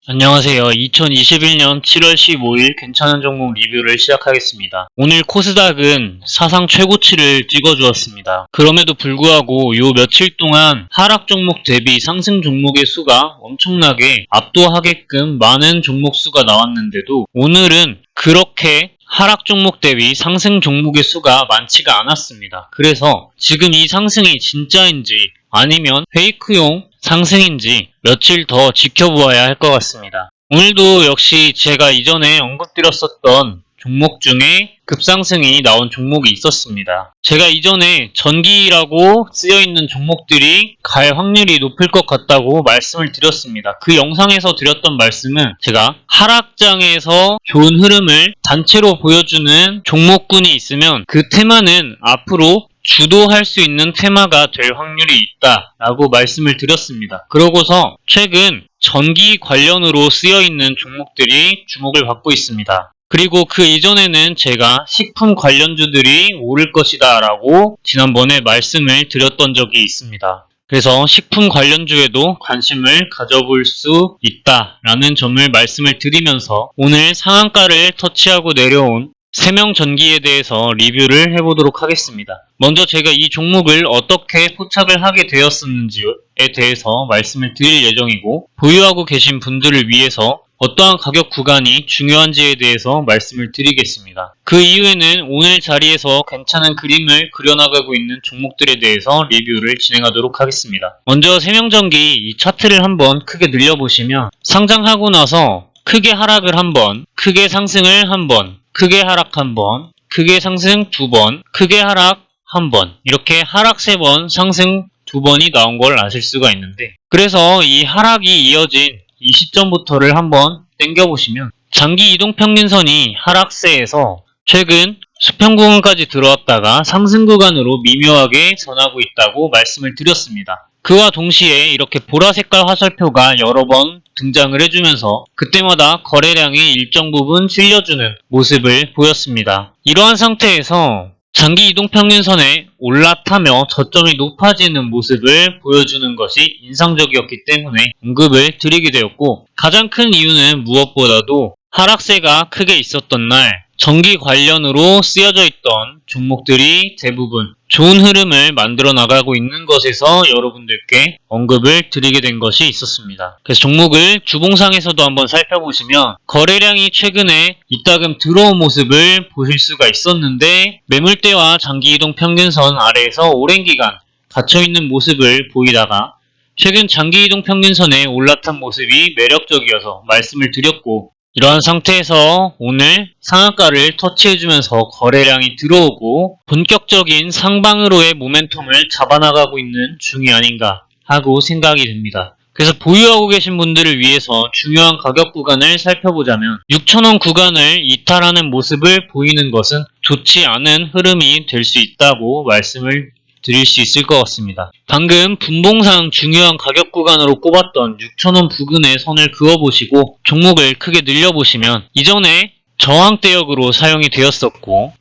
안녕하세요. 2021년 7월 15일 괜찮은 종목 리뷰를 시작하겠습니다. 오늘 코스닥은 사상 최고치를 찍어주었습니다. 그럼에도 불구하고 요 며칠 동안 하락 종목 대비 상승 종목의 수가 엄청나게 압도하게끔 많은 종목 수가 나왔는데도 오늘은 그렇게 하락 종목 대비 상승 종목의 수가 많지가 않았습니다. 그래서 지금 이 상승이 진짜인지 아니면 페이크용 상승인지 며칠 더 지켜보아야 할 것 같습니다. 오늘도 역시 제가 이전에 언급드렸었던 종목 중에 급상승이 나온 종목이 있었습니다. 제가 이전에 전기라고 쓰여있는 종목들이 갈 확률이 높을 것 같다고 말씀을 드렸습니다. 그 영상에서 드렸던 말씀은 제가 하락장에서 좋은 흐름을 단체로 보여주는 종목군이 있으면 그 테마는 앞으로 주도할 수 있는 테마가 될 확률이 있다라고 말씀을 드렸습니다. 그러고서 최근 전기 관련으로 쓰여있는 종목들이 주목을 받고 있습니다. 그리고 그 이전에는 제가 식품 관련주들이 오를 것이다 라고 지난번에 말씀을 드렸던 적이 있습니다. 그래서 식품 관련주에도 관심을 가져볼 수 있다라는 점을 말씀을 드리면서 오늘 상한가를 터치하고 내려온 세명전기에 대해서 리뷰를 해보도록 하겠습니다. 먼저 제가 이 종목을 어떻게 포착을 하게 되었었는지에 대해서 말씀을 드릴 예정이고, 보유하고 계신 분들을 위해서 어떠한 가격 구간이 중요한지에 대해서 말씀을 드리겠습니다. 그 이후에는 오늘 자리에서 괜찮은 그림을 그려나가고 있는 종목들에 대해서 리뷰를 진행하도록 하겠습니다. 먼저 세명전기 이 차트를 한번 크게 늘려보시면 상장하고 나서 크게 하락을 한번, 크게 상승을 한번, 크게 하락 한번, 크게 상승 2번, 크게 하락 한번, 이렇게 하락 3번, 상승 2번이 나온 걸 아실 수가 있는데, 그래서 이 하락이 이어진 이 시점부터를 한번 당겨보시면 장기 이동평균선이 하락세에서 최근 수평 구간까지 들어왔다가 상승 구간으로 미묘하게 전하고 있다고 말씀을 드렸습니다. 그와 동시에 이렇게 보라색깔 화살표가 여러 번 등장을 해주면서 그때마다 거래량이 일정 부분 실려주는 모습을 보였습니다. 이러한 상태에서 장기 이동평균선에 올라타며 저점이 높아지는 모습을 보여주는 것이 인상적이었기 때문에 언급을 드리게 되었고, 가장 큰 이유는 무엇보다도 하락세가 크게 있었던 날 전기 관련으로 쓰여져 있던 종목들이 대부분 좋은 흐름을 만들어 나가고 있는 것에서 여러분들께 언급을 드리게 된 것이 있었습니다. 그래서 종목을 주봉상에서도 한번 살펴보시면 거래량이 최근에 이따금 들어온 모습을 보실 수가 있었는데, 매물대와 장기이동 평균선 아래에서 오랜 기간 갇혀있는 모습을 보이다가 최근 장기이동 평균선에 올라탄 모습이 매력적이어서 말씀을 드렸고, 이러한 상태에서 오늘 상한가를 터치해주면서 거래량이 들어오고 본격적인 상방으로의 모멘텀을 잡아나가고 있는 중이 아닌가 하고 생각이 듭니다. 그래서 보유하고 계신 분들을 위해서 중요한 가격 구간을 살펴보자면 6,000원 구간을 이탈하는 모습을 보이는 것은 좋지 않은 흐름이 될 수 있다고 말씀을 드릴 수 있을 것 같습니다. 방금 분봉상 중요한 가격 구간으로 꼽았던 6,000원 부근의 선을 그어보시고 종목을 크게 늘려보시면 이전에 저항대역으로 사용이 되었었고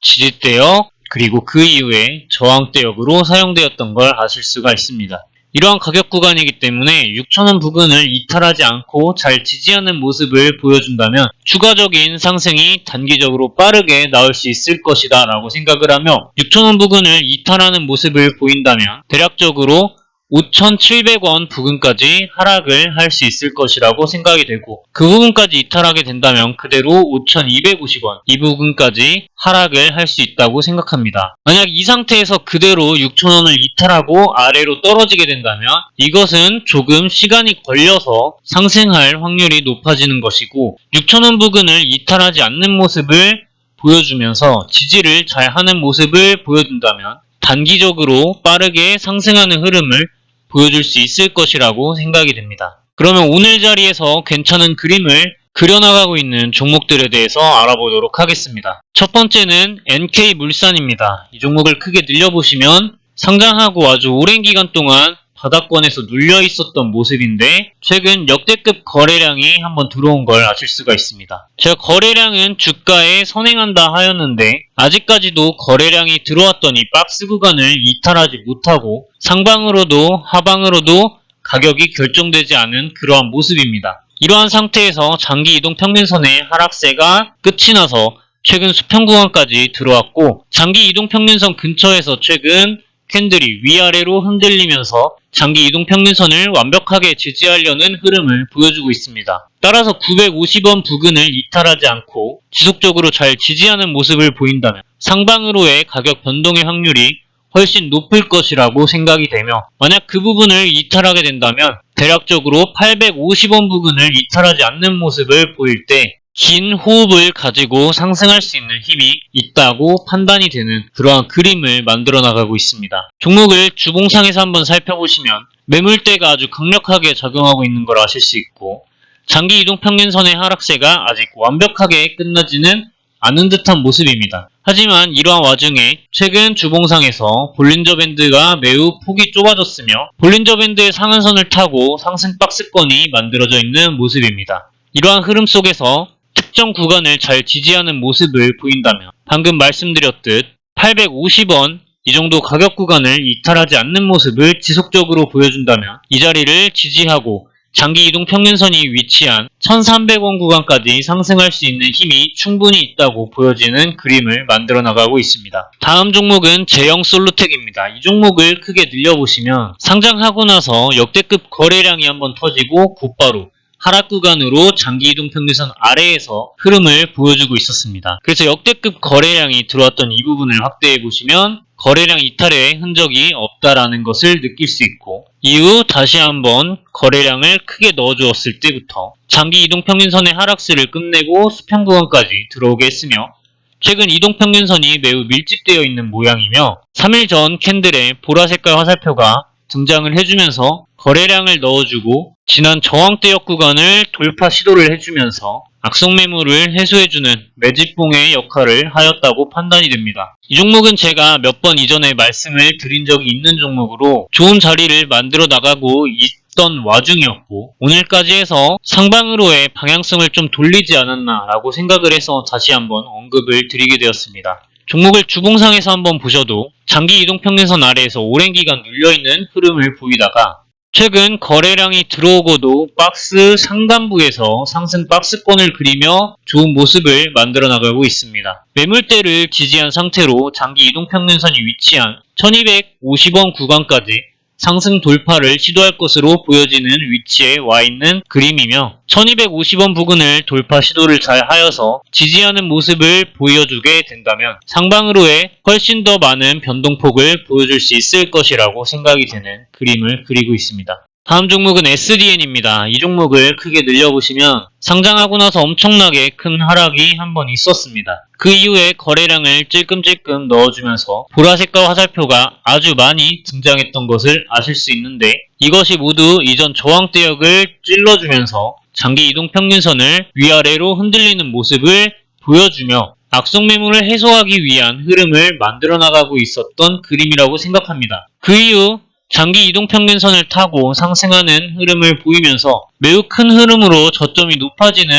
지지대역, 그리고 그 이후에 저항대역으로 사용되었던 걸 아실 수가 있습니다. 이러한 가격 구간이기 때문에 6,000원 부근을 이탈하지 않고 잘 지지하는 모습을 보여준다면 추가적인 상승이 단기적으로 빠르게 나올 수 있을 것이다 라고 생각을 하며, 6,000원 부근을 이탈하는 모습을 보인다면 대략적으로 5,700원 부근까지 하락을 할 수 있을 것이라고 생각이 되고, 그 부분까지 이탈하게 된다면 그대로 5,250원 이 부분까지 하락을 할 수 있다고 생각합니다. 만약 이 상태에서 그대로 6,000원을 이탈하고 아래로 떨어지게 된다면 이것은 조금 시간이 걸려서 상승할 확률이 높아지는 것이고, 6,000원 부근을 이탈하지 않는 모습을 보여주면서 지지를 잘 하는 모습을 보여준다면 단기적으로 빠르게 상승하는 흐름을 보여줄 수 있을 것이라고 생각이 됩니다. 그러면 오늘 자리에서 괜찮은 그림을 그려나가고 있는 종목들에 대해서 알아보도록 하겠습니다. 첫 번째는 NK물산입니다. 이 종목을 크게 늘려보시면 상장하고 아주 오랜 기간 동안 바닥권에서 눌려 있었던 모습인데 최근 역대급 거래량이 한번 들어온 걸 아실 수가 있습니다. 제가 거래량은 주가에 선행한다 하였는데 아직까지도 거래량이 들어왔더니 박스 구간을 이탈하지 못하고 상방으로도 하방으로도 가격이 결정되지 않은 그러한 모습입니다. 이러한 상태에서 장기 이동 평균선의 하락세가 끝이 나서 최근 수평 구간까지 들어왔고, 장기 이동 평균선 근처에서 최근 캔들이 위아래로 흔들리면서 장기 이동 평균선을 완벽하게 지지하려는 흐름을 보여주고 있습니다. 따라서 950원 부근을 이탈하지 않고 지속적으로 잘 지지하는 모습을 보인다면 상방으로의 가격 변동의 확률이 훨씬 높을 것이라고 생각이 되며, 만약 그 부분을 이탈하게 된다면 대략적으로 850원 부근을 이탈하지 않는 모습을 보일 때 긴 호흡을 가지고 상승할 수 있는 힘이 있다고 판단이 되는 그러한 그림을 만들어 나가고 있습니다. 종목을 주봉상에서 한번 살펴보시면 매물대가 아주 강력하게 작용하고 있는 걸 아실 수 있고, 장기 이동평균선의 하락세가 아직 완벽하게 끝나지는 않은 듯한 모습입니다. 하지만 이러한 와중에 최근 주봉상에서 볼린저 밴드가 매우 폭이 좁아졌으며 볼린저 밴드의 상한선을 타고 상승 박스권이 만들어져 있는 모습입니다. 이러한 흐름 속에서 특정 구간을 잘 지지하는 모습을 보인다면 방금 말씀드렸듯 850원 이 정도 가격 구간을 이탈하지 않는 모습을 지속적으로 보여준다면 이 자리를 지지하고 장기 이동 평균선이 위치한 1300원 구간까지 상승할 수 있는 힘이 충분히 있다고 보여지는 그림을 만들어 나가고 있습니다. 다음 종목은 제형 솔루텍입니다. 이 종목을 크게 늘려보시면 상장하고 나서 역대급 거래량이 한번 터지고 곧바로 하락 구간으로 장기 이동 평균선 아래에서 흐름을 보여주고 있었습니다. 그래서 역대급 거래량이 들어왔던 이 부분을 확대해 보시면 거래량 이탈의 흔적이 없다라는 것을 느낄 수 있고, 이후 다시 한번 거래량을 크게 넣어주었을 때부터 장기 이동평균선의 하락세를 끝내고 수평 구간까지 들어오게 했으며, 최근 이동평균선이 매우 밀집되어 있는 모양이며 3일 전 캔들의 보라색깔 화살표가 등장을 해주면서 거래량을 넣어주고 지난 저항대역 구간을 돌파 시도를 해주면서 악성 매물을 해소해주는 매집봉의 역할을 하였다고 판단이 됩니다. 이 종목은 제가 몇 번 이전에 말씀을 드린 적이 있는 종목으로 좋은 자리를 만들어 나가고 있던 와중이었고, 오늘까지 해서 상방으로의 방향성을 좀 돌리지 않았나 라고 생각을 해서 다시 한번 언급을 드리게 되었습니다. 종목을 주봉상에서 한번 보셔도 장기 이동평균선 아래에서 오랜 기간 눌려있는 흐름을 보이다가 최근 거래량이 들어오고도 박스 상단부에서 상승 박스권을 그리며 좋은 모습을 만들어 나가고 있습니다. 매물대를 지지한 상태로 장기 이동평균선이 위치한 1250원 구간까지 상승 돌파를 시도할 것으로 보여지는 위치에 와 있는 그림이며, 1250원 부근을 돌파 시도를 잘 하여서 지지하는 모습을 보여주게 된다면 상방으로의 훨씬 더 많은 변동폭을 보여줄 수 있을 것이라고 생각이 되는 그림을 그리고 있습니다. 다음 종목은 SDN입니다. 이 종목을 크게 늘려보시면 상장하고 나서 엄청나게 큰 하락이 한번 있었습니다. 그 이후에 거래량을 찔끔찔끔 넣어주면서 보라색깔 화살표가 아주 많이 등장했던 것을 아실 수 있는데, 이것이 모두 이전 저항대역을 찔러주면서 장기 이동평균선을 위아래로 흔들리는 모습을 보여주며 악성 매물을 해소하기 위한 흐름을 만들어 나가고 있었던 그림이라고 생각합니다. 그 이후 장기 이동평균선을 타고 상승하는 흐름을 보이면서 매우 큰 흐름으로 저점이 높아지는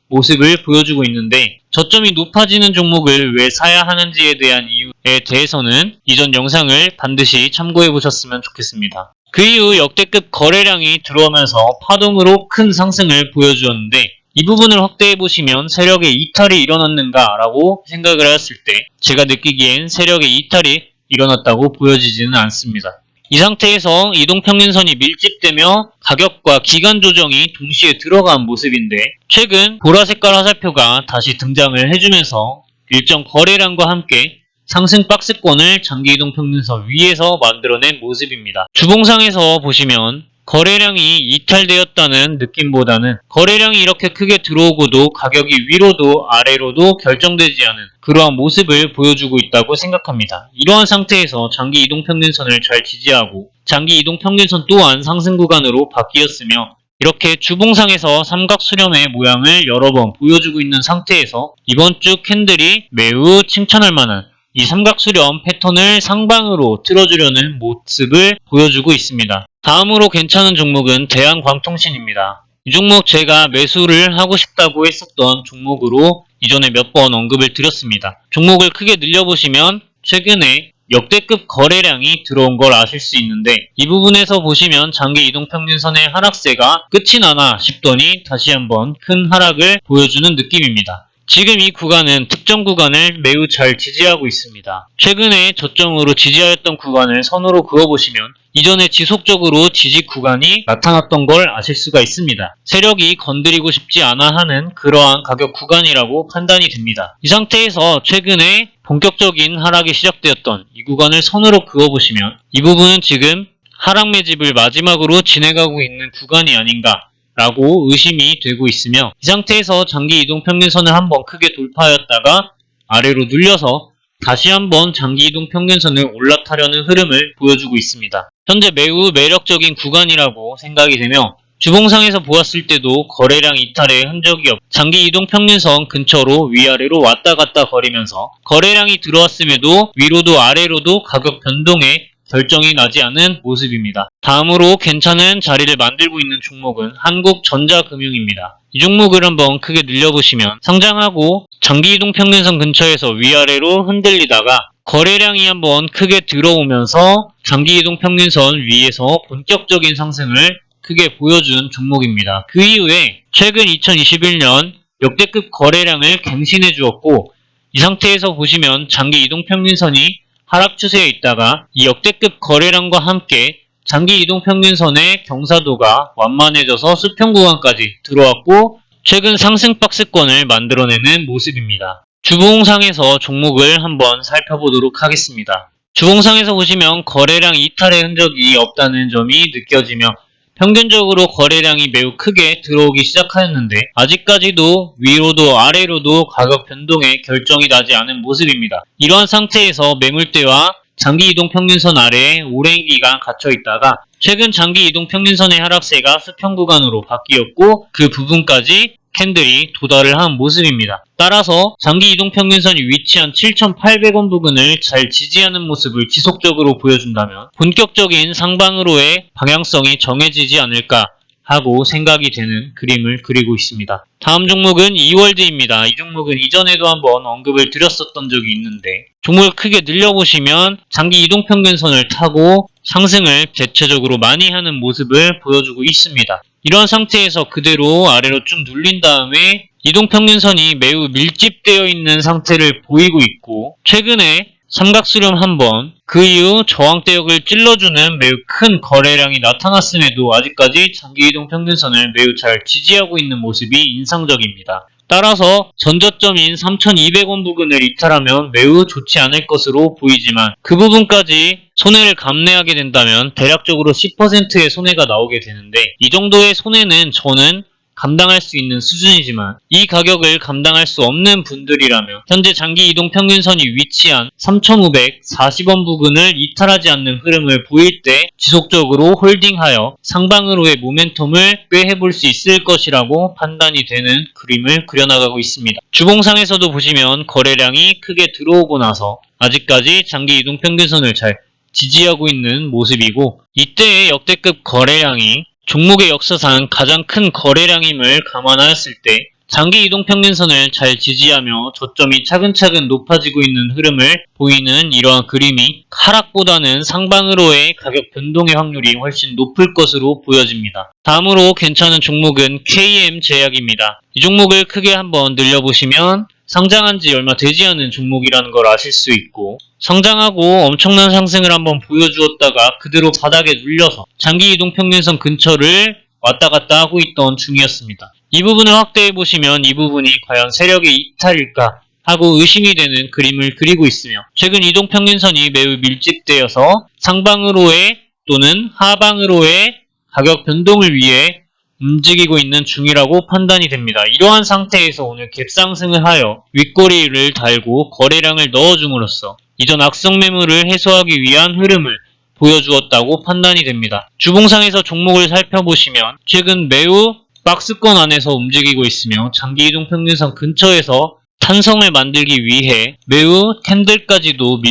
모습을 보여주고 있는데, 저점이 높아지는 종목을 왜 사야 하는지에 대한 이유에 대해서는 이전 영상을 반드시 참고해 보셨으면 좋겠습니다. 그 이후 역대급 거래량이 들어오면서 파동으로 큰 상승을 보여주었는데, 이 부분을 확대해 보시면 세력의 이탈이 일어났는가 라고 생각을 했을 때 제가 느끼기엔 세력의 이탈이 일어났다고 보여지지는 않습니다. 이 상태에서 이동평균선이 밀집되며 가격과 기간 조정이 동시에 들어간 모습인데, 최근 보라색깔 화살표가 다시 등장을 해주면서 일정 거래량과 함께 상승 박스권을 장기 이동평균선 위에서 만들어낸 모습입니다. 주봉상에서 보시면 거래량이 이탈되었다는 느낌보다는 거래량이 이렇게 크게 들어오고도 가격이 위로도 아래로도 결정되지 않은 그러한 모습을 보여주고 있다고 생각합니다. 이러한 상태에서 장기 이동평균선을 잘 지지하고 장기 이동평균선 또한 상승 구간으로 바뀌었으며, 이렇게 주봉상에서 삼각수렴의 모양을 여러 번 보여주고 있는 상태에서 이번 주 캔들이 매우 칭찬할 만한 이 삼각수렴 패턴을 상방으로 틀어주려는 모습을 보여주고 있습니다. 다음으로 괜찮은 종목은 대한광통신입니다. 이 종목 제가 매수를 하고 싶다고 했었던 종목으로 이전에 몇 번 언급을 드렸습니다. 종목을 크게 늘려보시면 최근에 역대급 거래량이 들어온 걸 아실 수 있는데, 이 부분에서 보시면 장기 이동평균선의 하락세가 끝이 나나 싶더니 다시 한번 큰 하락을 보여주는 느낌입니다. 지금 이 구간은 특정 구간을 매우 잘 지지하고 있습니다. 최근에 저점으로 지지하였던 구간을 선으로 그어보시면 이전에 지속적으로 지지 구간이 나타났던 걸 아실 수가 있습니다. 세력이 건드리고 싶지 않아 하는 그러한 가격 구간이라고 판단이 됩니다. 이 상태에서 최근에 본격적인 하락이 시작되었던 이 구간을 선으로 그어보시면 이 부분은 지금 하락 매집을 마지막으로 진행하고 있는 구간이 아닌가 라고 의심이 되고 있으며, 이 상태에서 장기 이동평균선을 한번 크게 돌파하였다가 아래로 눌려서 다시 한번 장기 이동평균선을 올라타려는 흐름을 보여주고 있습니다. 현재 매우 매력적인 구간이라고 생각이 되며, 주봉상에서 보았을 때도 거래량 이탈의 흔적이 없, 장기 이동평균선 근처로 위아래로 왔다 갔다 거리면서 거래량이 들어왔음에도 위로도 아래로도 가격 변동에 결정이 나지 않은 모습입니다. 다음으로 괜찮은 자리를 만들고 있는 종목은 한국전자금융입니다. 이 종목을 한번 크게 늘려보시면 상장하고 장기 이동평균선 근처에서 위아래로 흔들리다가 거래량이 한번 크게 들어오면서 장기 이동평균선 위에서 본격적인 상승을 크게 보여준 종목입니다. 그 이후에 최근 2021년 역대급 거래량을 갱신해 주었고, 이 상태에서 보시면 장기 이동평균선이 하락 추세에 있다가 이 역대급 거래량과 함께 장기 이동평균선의 경사도가 완만해져서 수평 구간까지 들어왔고 최근 상승 박스권을 만들어내는 모습입니다. 주봉상에서 종목을 한번 살펴보도록 하겠습니다. 주봉상에서 보시면 거래량 이탈의 흔적이 없다는 점이 느껴지며 평균적으로 거래량이 매우 크게 들어오기 시작하였는데 아직까지도 위로도 아래로도 가격 변동에 결정이 나지 않은 모습입니다. 이러한 상태에서 매물대와 장기 이동평균선 아래에 오랜 기간 갇혀 있다가 최근 장기 이동평균선의 하락세가 수평 구간으로 바뀌었고 그 부분까지 캔들이 도달을 한 모습입니다. 따라서 장기 이동평균선이 위치한 7,800원 부근을 잘 지지하는 모습을 지속적으로 보여준다면 본격적인 상방으로의 방향성이 정해지지 않을까 하고 생각이 되는 그림을 그리고 있습니다. 다음 종목은 이월드입니다. 이 종목은 이전에도 한번 언급을 드렸었던 적이 있는데 종목을 크게 늘려보시면 장기 이동평균선을 타고 상승을 대체적으로 많이 하는 모습을 보여주고 있습니다. 이런 상태에서 그대로 아래로 쭉 눌린 다음에 이동평균선이 매우 밀집되어 있는 상태를 보이고 있고 최근에 삼각수렴 한번 그 이후 저항대역을 찔러주는 매우 큰 거래량이 나타났음에도 아직까지 장기 이동평균선을 매우 잘 지지하고 있는 모습이 인상적입니다. 따라서 전저점인 3,200원 부근을 이탈하면 매우 좋지 않을 것으로 보이지만 그 부분까지 손해를 감내하게 된다면 대략적으로 10%의 손해가 나오게 되는데 이 정도의 손해는 저는 감당할 수 있는 수준이지만 이 가격을 감당할 수 없는 분들이라면 현재 장기 이동평균선이 위치한 3,540원 부근을 이탈하지 않는 흐름을 보일 때 지속적으로 홀딩하여 상방으로의 모멘텀을 꾀해볼 수 있을 것이라고 판단이 되는 그림을 그려나가고 있습니다. 주봉상에서도 보시면 거래량이 크게 들어오고 나서 아직까지 장기 이동평균선을 잘 지지하고 있는 모습이고 이때의 역대급 거래량이 종목의 역사상 가장 큰 거래량임을 감안하였을 때 장기 이동평균선을 잘 지지하며 저점이 차근차근 높아지고 있는 흐름을 보이는 이러한 그림이 하락보다는 상방으로의 가격 변동의 확률이 훨씬 높을 것으로 보여집니다. 다음으로 괜찮은 종목은 KM제약입니다. 이 종목을 크게 한번 늘려보시면 상장한 지 얼마 되지 않은 종목이라는 걸 아실 수 있고 상장하고 엄청난 상승을 한번 보여주었다가 그대로 바닥에 눌려서 장기 이동평균선 근처를 왔다 갔다 하고 있던 중이었습니다. 이 부분을 확대해 보시면 이 부분이 과연 세력의 이탈일까 하고 의심이 되는 그림을 그리고 있으며 최근 이동평균선이 매우 밀집되어서 상방으로의 또는 하방으로의 가격 변동을 위해 움직이고 있는 중이라고 판단이 됩니다. 이러한 상태에서 오늘 갭상승을 하여 윗꼬리를 달고 거래량을 넣어줌으로써 이전 악성 매물을 해소하기 위한 흐름을 보여주었다고 판단이 됩니다. 주봉상에서 종목을 살펴보시면 최근 매우 박스권 안에서 움직이고 있으며 장기 이동평균선 근처에서 탄성을 만들기 위해 매우 캔들까지도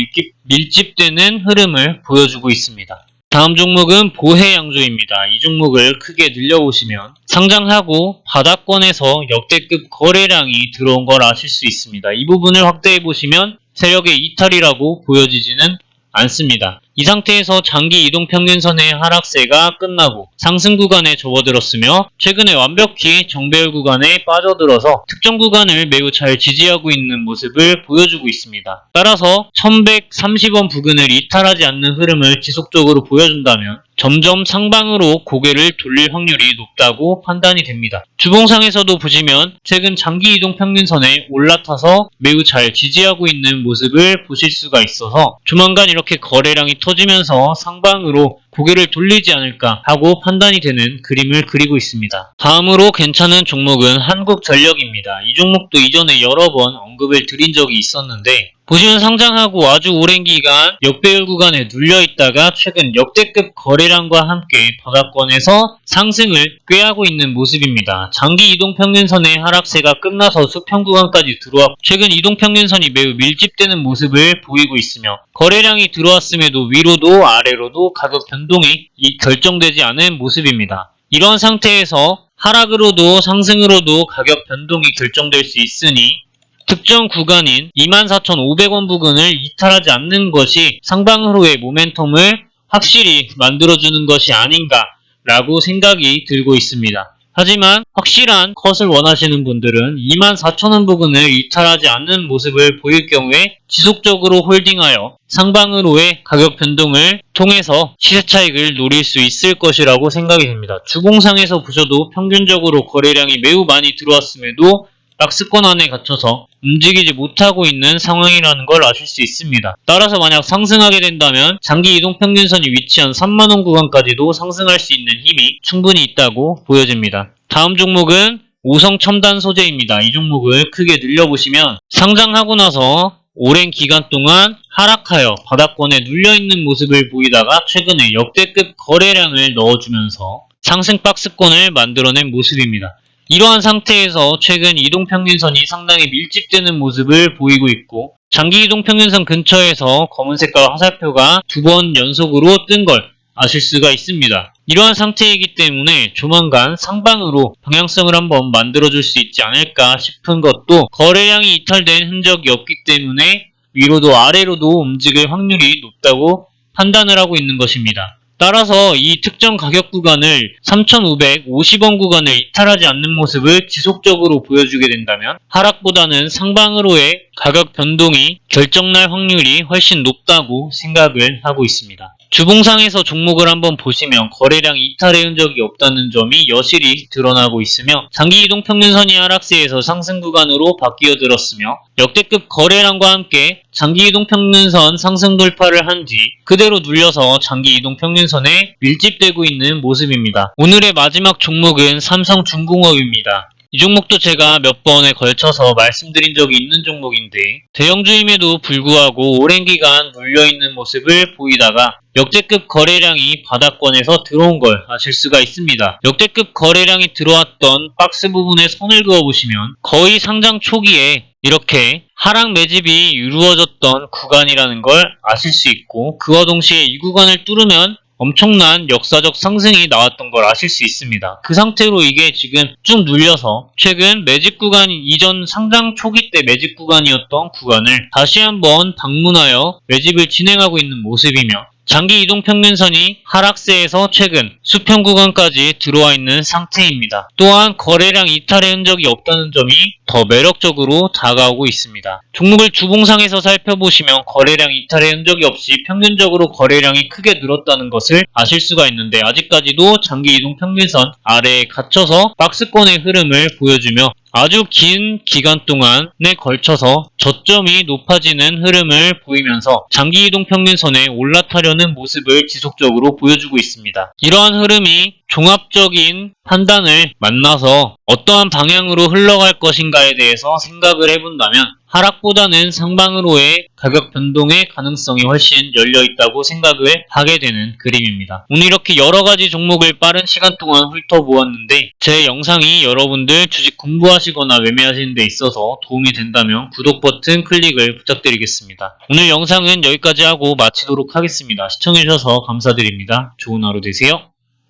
밀집되는 흐름을 보여주고 있습니다. 다음 종목은 보혜양조입니다. 이 종목을 크게 늘려보시면 상장하고 바닥권에서 역대급 거래량이 들어온 걸 아실 수 있습니다. 이 부분을 확대해보시면 세력의 이탈이라고 보여지지는 않습니다. 이 상태에서 장기 이동평균선의 하락세가 끝나고 상승 구간에 접어들었으며 최근에 완벽히 정배열 구간에 빠져들어서 특정 구간을 매우 잘 지지하고 있는 모습을 보여주고 있습니다. 따라서 1130원 부근을 이탈하지 않는 흐름을 지속적으로 보여준다면 점점 상방으로 고개를 돌릴 확률이 높다고 판단이 됩니다. 주봉상에서도 보시면 최근 장기 이동 평균선에 올라타서 매우 잘 지지하고 있는 모습을 보실 수가 있어서 조만간 이렇게 거래량이 터지면서 상방으로 고개를 돌리지 않을까 하고 판단이 되는 그림을 그리고 있습니다. 다음으로 괜찮은 종목은 한국전력입니다. 이 종목도 이전에 여러 번 언급을 드린 적이 있었는데 보시면 상장하고 아주 오랜 기간 역배열 구간에 눌려있다가 최근 역대급 거래량과 함께 바닥권에서 상승을 꾀하고 있는 모습입니다. 장기 이동평균선의 하락세가 끝나서 수평 구간까지 들어왔고 최근 이동평균선이 매우 밀집되는 모습을 보이고 있으며 거래량이 들어왔음에도 위로도 아래로도 가격 변동이 결정되지 않은 모습입니다. 이런 상태에서 하락으로도 상승으로도 가격 변동이 결정될 수 있으니 특정 구간인 24,500원 부근을 이탈하지 않는 것이 상방으로의 모멘텀을 확실히 만들어주는 것이 아닌가라고 생각이 들고 있습니다. 하지만 확실한 컷을 원하시는 분들은 24,000원 부근을 이탈하지 않는 모습을 보일 경우에 지속적으로 홀딩하여 상방으로의 가격 변동을 통해서 시세 차익을 노릴 수 있을 것이라고 생각이 됩니다. 주봉상에서 보셔도 평균적으로 거래량이 매우 많이 들어왔음에도 박스권 안에 갇혀서 움직이지 못하고 있는 상황이라는 걸 아실 수 있습니다. 따라서 만약 상승하게 된다면 장기 이동평균선이 위치한 3만원 구간까지도 상승할 수 있는 힘이 충분히 있다고 보여집니다. 다음 종목은 오성첨단 소재입니다. 이 종목을 크게 늘려보시면 상장하고 나서 오랜 기간 동안 하락하여 바닥권에 눌려있는 모습을 보이다가 최근에 역대급 거래량을 넣어주면서 상승 박스권을 만들어낸 모습입니다. 이러한 상태에서 최근 이동평균선이 상당히 밀집되는 모습을 보이고 있고 장기 이동평균선 근처에서 검은 색깔 화살표가 2번 연속으로 뜬 걸 아실 수가 있습니다. 이러한 상태이기 때문에 조만간 상방으로 방향성을 한번 만들어줄 수 있지 않을까 싶은 것도 거래량이 이탈된 흔적이 없기 때문에 위로도 아래로도 움직일 확률이 높다고 판단을 하고 있는 것입니다. 따라서 이 특정 가격 구간을 3,550원 구간을 이탈하지 않는 모습을 지속적으로 보여주게 된다면 하락보다는 상방으로의 가격 변동이 결정날 확률이 훨씬 높다고 생각을 하고 있습니다. 주봉상에서 종목을 한번 보시면 거래량 이탈의 흔적이 없다는 점이 여실히 드러나고 있으며 장기 이동평균선이 하락세에서 상승 구간으로 바뀌어 들었으며 역대급 거래량과 함께 장기 이동평균선 상승 돌파를 한 뒤 그대로 눌려서 장기 이동평균선에 밀집되고 있는 모습입니다. 오늘의 마지막 종목은 삼성중공업입니다. 이 종목도 제가 몇 번에 걸쳐서 말씀드린 적이 있는 종목인데 대형주임에도 불구하고 오랜 기간 눌려있는 모습을 보이다가 역대급 거래량이 바닥권에서 들어온 걸 아실 수가 있습니다. 역대급 거래량이 들어왔던 박스 부분에 손을 그어보시면 거의 상장 초기에 이렇게 하락 매집이 이루어졌던 구간이라는 걸 아실 수 있고 그와 동시에 이 구간을 뚫으면 엄청난 역사적 상승이 나왔던 걸 아실 수 있습니다. 그 상태로 이게 지금 쭉 눌려서 최근 매집 구간이 이전 상장 초기 때 매집 구간이었던 구간을 다시 한번 방문하여 매집을 진행하고 있는 모습이며 장기 이동평균선이 하락세에서 최근 수평 구간까지 들어와 있는 상태입니다. 또한 거래량 이탈의 흔적이 없다는 점이 더 매력적으로 다가오고 있습니다. 종목을 주봉상에서 살펴보시면 거래량 이탈의 흔적이 없이 평균적으로 거래량이 크게 늘었다는 것을 아실 수가 있는데 아직까지도 장기 이동평균선 아래에 갇혀서 박스권의 흐름을 보여주며 아주 긴 기간 동안에 걸쳐서 저점이 높아지는 흐름을 보이면서 장기 이동 평균선에 올라타려는 모습을 지속적으로 보여주고 있습니다. 이러한 흐름이 종합적인 판단을 만나서 어떠한 방향으로 흘러갈 것인가에 대해서 생각을 해본다면 하락보다는 상방으로의 가격 변동의 가능성이 훨씬 열려있다고 생각을 하게 되는 그림입니다. 오늘 이렇게 여러가지 종목을 빠른 시간 동안 훑어보았는데 제 영상이 여러분들 주식 공부하시거나 매매하시는 데 있어서 도움이 된다면 구독 버튼 클릭을 부탁드리겠습니다. 오늘 영상은 여기까지 하고 마치도록 하겠습니다. 시청해주셔서 감사드립니다. 좋은 하루 되세요.